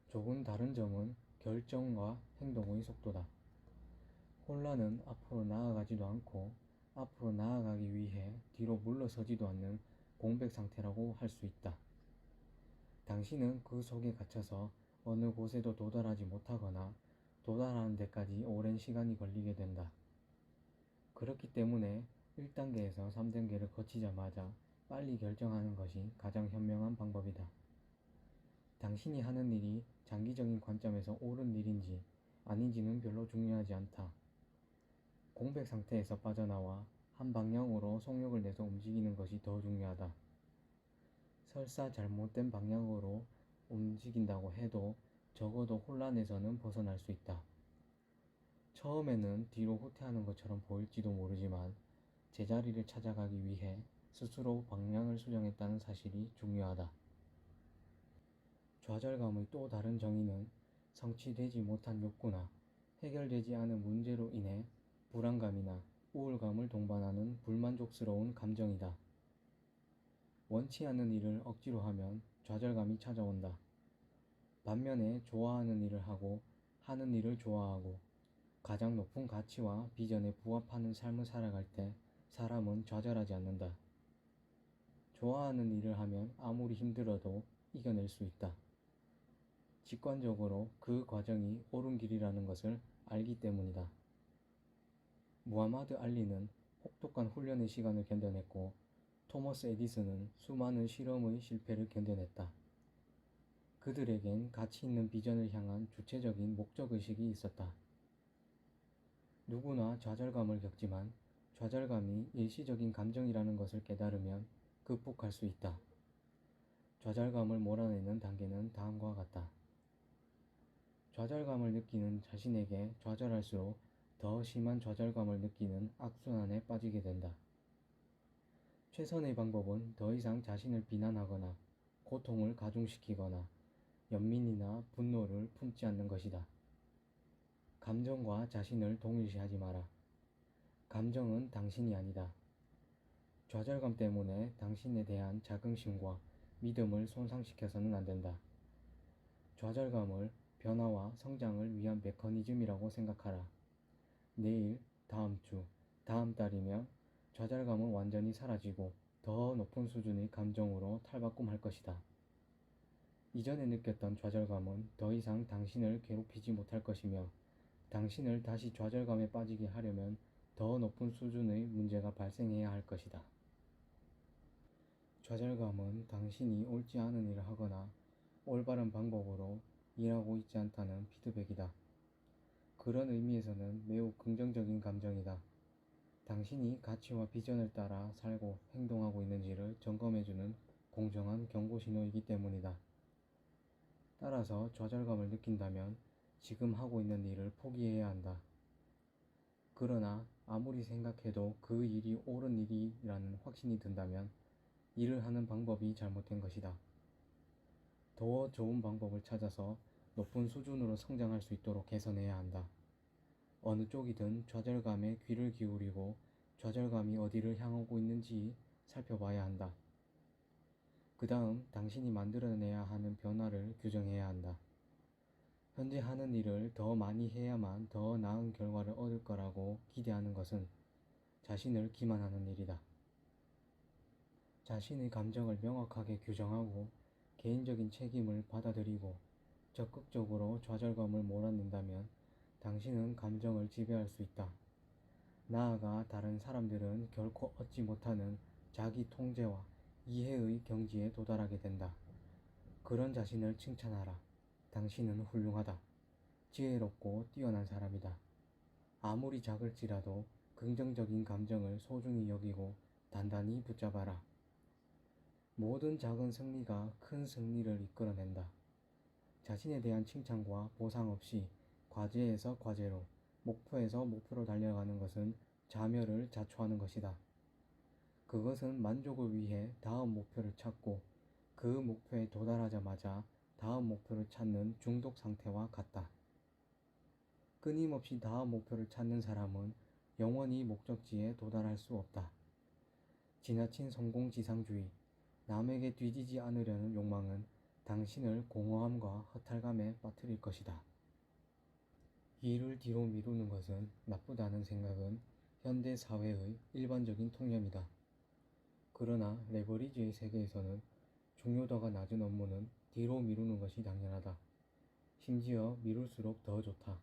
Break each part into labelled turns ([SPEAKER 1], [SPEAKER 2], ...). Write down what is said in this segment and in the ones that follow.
[SPEAKER 1] 조금 다른 점은 결정과 행동의 속도다. 혼란은 앞으로 나아가지도 않고 앞으로 나아가기 위해 뒤로 물러서지도 않는 공백 상태라고 할 수 있다. 당신은 그 속에 갇혀서 어느 곳에도 도달하지 못하거나 도달하는 데까지 오랜 시간이 걸리게 된다. 그렇기 때문에 1단계에서 3단계를 거치자마자 빨리 결정하는 것이 가장 현명한 방법이다. 당신이 하는 일이 장기적인 관점에서 옳은 일인지 아닌지는 별로 중요하지 않다. 공백 상태에서 빠져나와 한 방향으로 속력을 내서 움직이는 것이 더 중요하다. 설사 잘못된 방향으로 움직인다고 해도 적어도 혼란에서는 벗어날 수 있다. 처음에는 뒤로 후퇴하는 것처럼 보일지도 모르지만 제자리를 찾아가기 위해 스스로 방향을 수정했다는 사실이 중요하다. 좌절감의 또 다른 정의는 성취되지 못한 욕구나 해결되지 않은 문제로 인해 불안감이나 우울감을 동반하는 불만족스러운 감정이다. 원치 않는 일을 억지로 하면 좌절감이 찾아온다. 반면에 좋아하는 일을 하고 하는 일을 좋아하고 가장 높은 가치와 비전에 부합하는 삶을 살아갈 때 사람은 좌절하지 않는다. 좋아하는 일을 하면 아무리 힘들어도 이겨낼 수 있다. 직관적으로 그 과정이 옳은 길이라는 것을 알기 때문이다. 무하마드 알리는 혹독한 훈련의 시간을 견뎌냈고 토머스 에디슨은 수많은 실험의 실패를 견뎌냈다. 그들에겐 가치 있는 비전을 향한 주체적인 목적의식이 있었다. 누구나 좌절감을 겪지만 좌절감이 일시적인 감정이라는 것을 깨달으면 극복할 수 있다. 좌절감을 몰아내는 단계는 다음과 같다. 좌절감을 느끼는 자신에게 좌절할수록 더 심한 좌절감을 느끼는 악순환에 빠지게 된다. 최선의 방법은 더 이상 자신을 비난하거나 고통을 가중시키거나 연민이나 분노를 품지 않는 것이다. 감정과 자신을 동일시하지 마라. 감정은 당신이 아니다. 좌절감 때문에 당신에 대한 자긍심과 믿음을 손상시켜서는 안 된다. 좌절감을 변화와 성장을 위한 메커니즘이라고 생각하라. 내일, 다음 주, 다음 달이면 좌절감은 완전히 사라지고 더 높은 수준의 감정으로 탈바꿈할 것이다. 이전에 느꼈던 좌절감은 더 이상 당신을 괴롭히지 못할 것이며 당신을 다시 좌절감에 빠지게 하려면 더 높은 수준의 문제가 발생해야 할 것이다. 좌절감은 당신이 옳지 않은 일을 하거나 올바른 방법으로 일하고 있지 않다는 피드백이다. 그런 의미에서는 매우 긍정적인 감정이다. 당신이 가치와 비전을 따라 살고 행동하고 있는지를 점검해주는 공정한 경고 신호이기 때문이다. 따라서 좌절감을 느낀다면 지금 하고 있는 일을 포기해야 한다. 그러나 아무리 생각해도 그 일이 옳은 일이라는 확신이 든다면 일을 하는 방법이 잘못된 것이다. 더 좋은 방법을 찾아서 높은 수준으로 성장할 수 있도록 개선해야 한다. 어느 쪽이든 좌절감에 귀를 기울이고 좌절감이 어디를 향하고 있는지 살펴봐야 한다. 그 다음 당신이 만들어내야 하는 변화를 규정해야 한다. 현재 하는 일을 더 많이 해야만 더 나은 결과를 얻을 거라고 기대하는 것은 자신을 기만하는 일이다. 자신의 감정을 명확하게 규정하고 개인적인 책임을 받아들이고 적극적으로 좌절감을 몰아낸다면 당신은 감정을 지배할 수 있다. 나아가 다른 사람들은 결코 얻지 못하는 자기 통제와 이해의 경지에 도달하게 된다. 그런 자신을 칭찬하라. 당신은 훌륭하다. 지혜롭고 뛰어난 사람이다. 아무리 작을지라도 긍정적인 감정을 소중히 여기고 단단히 붙잡아라. 모든 작은 승리가 큰 승리를 이끌어낸다. 자신에 대한 칭찬과 보상 없이 과제에서 과제로, 목표에서 목표로 달려가는 것은 자멸을 자초하는 것이다. 그것은 만족을 위해 다음 목표를 찾고 그 목표에 도달하자마자 다음 목표를 찾는 중독 상태와 같다. 끊임없이 다음 목표를 찾는 사람은 영원히 목적지에 도달할 수 없다. 지나친 성공지상주의, 남에게 뒤지지 않으려는 욕망은 당신을 공허함과 허탈감에 빠뜨릴 것이다. 일을 뒤로 미루는 것은 나쁘다는 생각은 현대 사회의 일반적인 통념이다. 그러나 레버리지의 세계에서는 중요도가 낮은 업무는 뒤로 미루는 것이 당연하다. 심지어 미룰수록 더 좋다.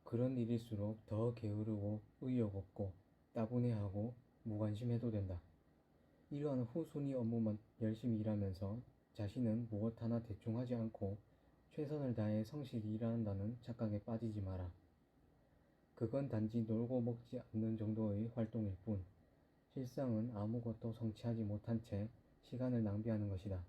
[SPEAKER 1] 그런 일일수록 더 게으르고 의욕 없고 따분해하고 무관심해도 된다. 이러한 후순위 업무만 열심히 일하면서 자신은 무엇 하나 대충 하지 않고 최선을 다해 성실히 일한다는 착각에 빠지지 마라. 그건 단지 놀고 먹지 않는 정도의 활동일 뿐, 실상은 아무것도 성취하지 못한 채 시간을 낭비하는 것이다.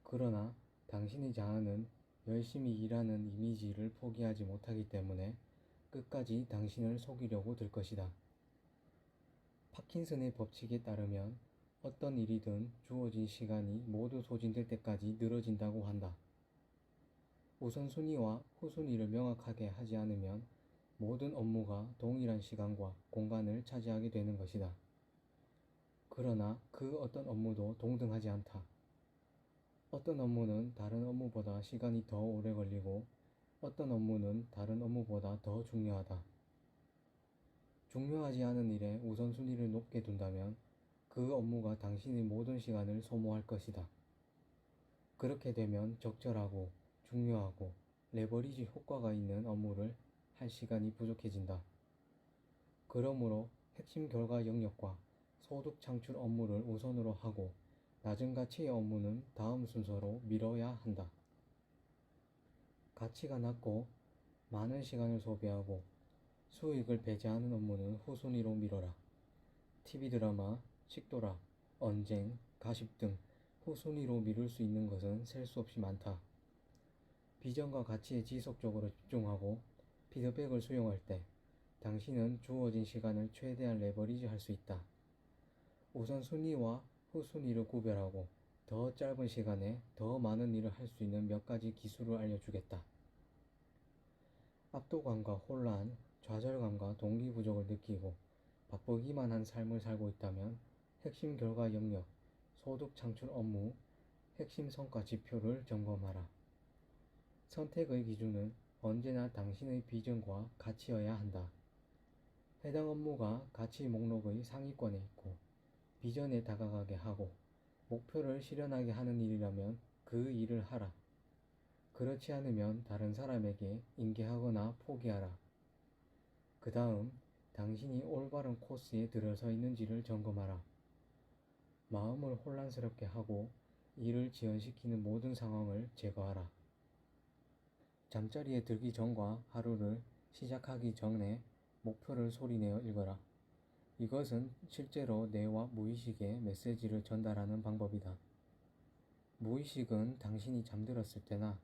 [SPEAKER 1] 그러나 당신의 자아는 열심히 일하는 이미지를 포기하지 못하기 때문에 끝까지 당신을 속이려고 들 것이다. 파킨슨의 법칙에 따르면 어떤 일이든 주어진 시간이 모두 소진될 때까지 늘어진다고 한다. 우선순위와 후순위를 명확하게 하지 않으면 모든 업무가 동일한 시간과 공간을 차지하게 되는 것이다. 그러나 그 어떤 업무도 동등하지 않다. 어떤 업무는 다른 업무보다 시간이 더 오래 걸리고 어떤 업무는 다른 업무보다 더 중요하다. 중요하지 않은 일에 우선순위를 높게 둔다면 그 업무가 당신의 모든 시간을 소모할 것이다. 그렇게 되면 적절하고 중요하고 레버리지 효과가 있는 업무를 할 시간이 부족해진다. 그러므로 핵심 결과 영역과 소득 창출 업무를 우선으로 하고 낮은 가치의 업무는 다음 순서로 미뤄야 한다. 가치가 낮고 많은 시간을 소비하고 수익을 배제하는 업무는 후순위로 미뤄라. TV 드라마, 식도락, 언쟁, 가십 등 후순위로 미룰 수 있는 것은 셀 수 없이 많다. 비전과 가치에 지속적으로 집중하고 피드백을 수용할 때 당신은 주어진 시간을 최대한 레버리지 할 수 있다. 우선순위와 후순위를 구별하고 더 짧은 시간에 더 많은 일을 할 수 있는 몇 가지 기술을 알려주겠다. 압도감과 혼란, 좌절감과 동기 부족을 느끼고 바쁘기만 한 삶을 살고 있다면 핵심 결과 영역, 소득 창출 업무, 핵심 성과 지표를 점검하라. 선택의 기준은 언제나 당신의 비전과 가치여야 한다. 해당 업무가 가치 목록의 상위권에 있고 비전에 다가가게 하고 목표를 실현하게 하는 일이라면 그 일을 하라. 그렇지 않으면 다른 사람에게 인계하거나 포기하라. 그 다음 당신이 올바른 코스에 들어서 있는지를 점검하라. 마음을 혼란스럽게 하고 일을 지연시키는 모든 상황을 제거하라. 잠자리에 들기 전과 하루를 시작하기 전에 목표를 소리내어 읽어라. 이것은 실제로 뇌와 무의식에 메시지를 전달하는 방법이다. 무의식은 당신이 잠들었을 때나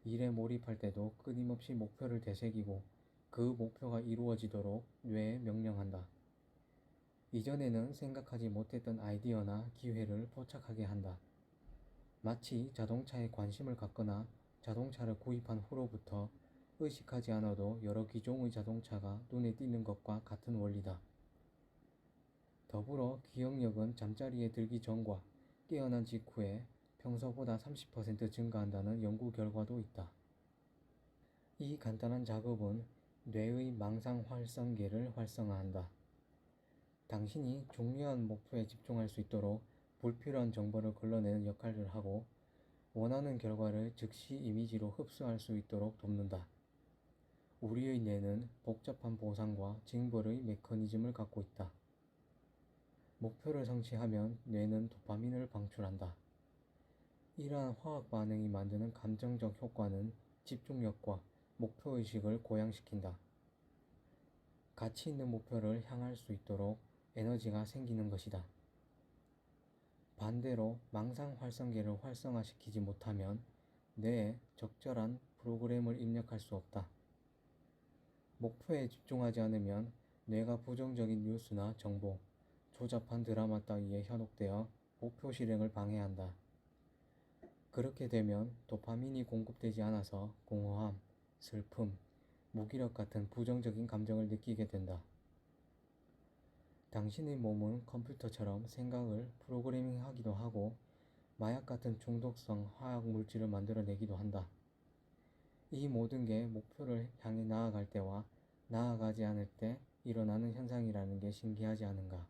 [SPEAKER 1] 일에 몰입할 때도 끊임없이 목표를 되새기고 그 목표가 이루어지도록 뇌에 명령한다. 이전에는 생각하지 못했던 아이디어나 기회를 포착하게 한다. 마치 자동차에 관심을 갖거나 자동차를 구입한 후로부터 의식하지 않아도 여러 기종의 자동차가 눈에 띄는 것과 같은 원리다. 더불어 기억력은 잠자리에 들기 전과 깨어난 직후에 평소보다 30% 증가한다는 연구 결과도 있다. 이 간단한 작업은 뇌의 망상 활성계를 활성화한다. 당신이 중요한 목표에 집중할 수 있도록 불필요한 정보를 걸러내는 역할을 하고 원하는 결과를 즉시 이미지로 흡수할 수 있도록 돕는다. 우리의 뇌는 복잡한 보상과 징벌의 메커니즘을 갖고 있다. 목표를 성취하면 뇌는 도파민을 방출한다. 이러한 화학 반응이 만드는 감정적 효과는 집중력과 목표의식을 고양시킨다. 가치 있는 목표를 향할 수 있도록 에너지가 생기는 것이다. 반대로 망상 활성계를 활성화시키지 못하면 뇌에 적절한 프로그램을 입력할 수 없다. 목표에 집중하지 않으면 뇌가 부정적인 뉴스나 정보, 조잡한 드라마 따위에 현혹되어 목표 실행을 방해한다. 그렇게 되면 도파민이 공급되지 않아서 공허함, 슬픔, 무기력 같은 부정적인 감정을 느끼게 된다. 당신의 몸은 컴퓨터처럼 생각을 프로그래밍하기도 하고 마약 같은 중독성 화학 물질을 만들어내기도 한다. 이 모든 게 목표를 향해 나아갈 때와 나아가지 않을 때 일어나는 현상이라는 게 신기하지 않은가?